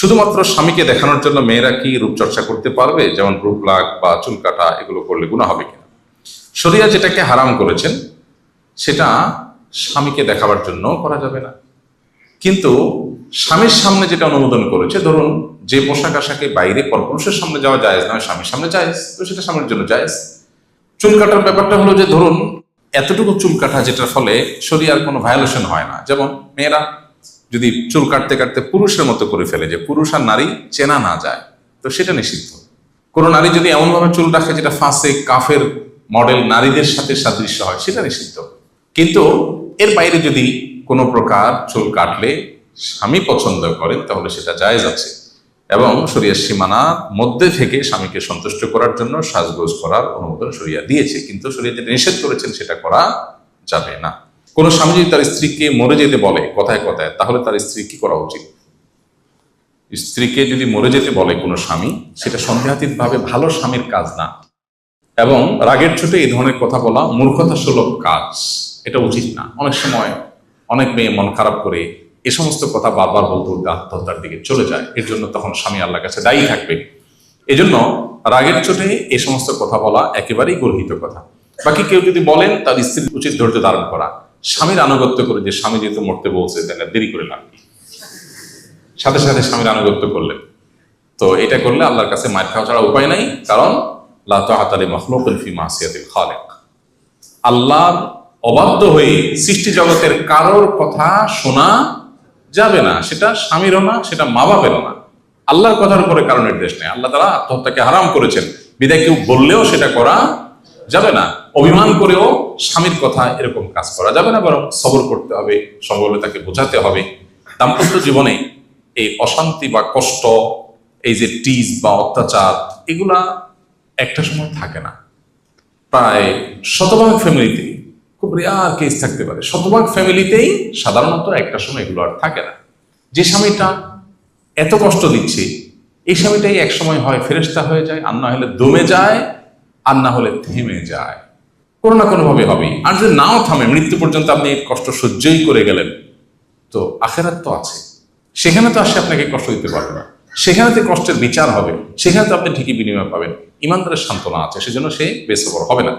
শুধুমাত্র স্বামীকে দেখানোর জন্য মেয়েরা কি রূপচর্চা করতে পারবে, যেমন ব্রু প্লাক বা চুল কাটা, এগুলো করলে গুনাহ হবে কিনা? শরিয়া যেটাকে হারাম করেছেন সেটা স্বামীকে দেখাবার জন্য করা যাবে না, কিন্তু স্বামীর সামনে যেটা অনুমোদন করেছে, ধরুন যে পোশাক আশাকে বাইরে পরপুরুষের সামনে যাওয়া জায়েজ নয়, স্বামীর সামনে জায়েজ, তো সেটা স্বামীর জন্য জায়েজ। চুল কাটার ব্যাপারটা হলো যে ধরুন এতটুকু চুল কাটা যেটার ফলে শরীয়র কোনো ভায়োলেশন হয় না, যেমন মেয়েরা যদি চুল কাটতে কাটতে পুরুষের মতো করে ফেলে যে পুরুষ আর নারী চেনা না যায়, তো সেটা নিষিদ্ধ। কোনো নারী যদি এমনভাবে চুল রাখে যেটা ফাসেক কাফের মডেল নারীদের সাথে সাদৃশ্য হয়, সেটা নিষিদ্ধ। কিন্তু এর বাইরে যদি কোনো প্রকার চুল কাটলে স্বামী পছন্দ করেন তাহলে সেটা জায়েজ আছে, এবং শরিয়ার সীমানার মধ্যে থেকে স্বামীকে সন্তুষ্ট করার জন্য সাজগোজ করার অনুমোদন শরিয়া দিয়েছে, কিন্তু শরিয়া যেটা নিষেধ করেছেন সেটা করা যাবে না। কোন স্বামী যদি তার স্ত্রীকে মরে যেতে বলে কথায় কথায়, তাহলে তার স্ত্রী কি করা উচিত? স্ত্রীকে যদি মরে যেতে বলে কোনো স্বামী, সেটা সন্দেহাতীত ভাবে ভালো স্বামীর কাজ না, এবং রাগের চোটে এই ধরনের কথা বলা মূর্খতা সুলভ কাজ, এটা উচিত না। অনেক সময় অনেক মেয়ে মন খারাপ করে এ সমস্ত কথা বারবার বলতে বলতে আত্মহত্যার দিকে চলে যায়, এর জন্য তখন স্বামী আল্লাহর কাছে দায়ী থাকবে। এজন্য রাগের চোটে এই সমস্ত কথা বলা একেবারেই গর্হিত কথা। বাকি কেউ যদি বলেন, তার স্ত্রীর উচিত ধৈর্য ধারণ করা, স্বামীর আনুগত্য করে, যে স্বামী যেহেতু মরতে বলছে তাহলে দেরি করে লাভ কি, সাথে সাথে স্বামীর আনুগত্য করলেন, তো এটা করলে আল্লাহর কাছে মার খাওয়া ছাড়া উপায় নাই, কারণ লা তাআতা লি মাখলুকিন ফি মাসিয়াতিল খালিক। আল্লাহর অবাধ্য হয়ে সৃষ্টি জগতের কারোর কথা শোনা যাবে না, সেটা স্বামীরও না, সেটা মা বাপেরও না। আল্লাহর কথার উপরে কারো নির্দেশ নেই। আল্লাহ তাআলা আত্মহত্যাকে হারাম করেছেন, বিধায় কেউ বললেও সেটা করা যাবে না। অভিমান করেও স্বামীর কথা এরকম কাজ করা যাবে না, বরং সবর করতে হবে, সম্ভবত তাকে বোঝাতে হবে। দাম্পত্য জীবনে এই অশান্তি বা কষ্ট, এই যে টিজ বা অত্যাচার, এগুলা একটা সময় থাকে না। প্রায় শতভাগ ফ্যামিলিতে, খুব রেয়ার কেস থাকতে পারে, শতভাগ ফ্যামিলিতেই সাধারণত একটা সময় এগুলো আর থাকে না। যে স্বামীটা এত কষ্ট দিচ্ছে, এই স্বামীটাই এক সময় হয় ফেরেশতা হয়ে যায়, আর না হলে দমে যায়, আর না হলে থেমে যায়, কোনো না কোনো ভাবে হবে। আর যদি নাও থামে, মৃত্যু পর্যন্ত আপনি এই কষ্ট সহ্যই করে গেলেন, তো আখেরাত তো আছে, সেখানে তো আসে আপনাকে কষ্ট দিতে পারবে না, সেখানে তো কষ্টের বিচার হবে, সেখানে তো আপনি ঠিকই বিনিময় পাবেন। ইমানদারের সান্ত্বনা আছে, সেজন্য সে বেসবর হবে না।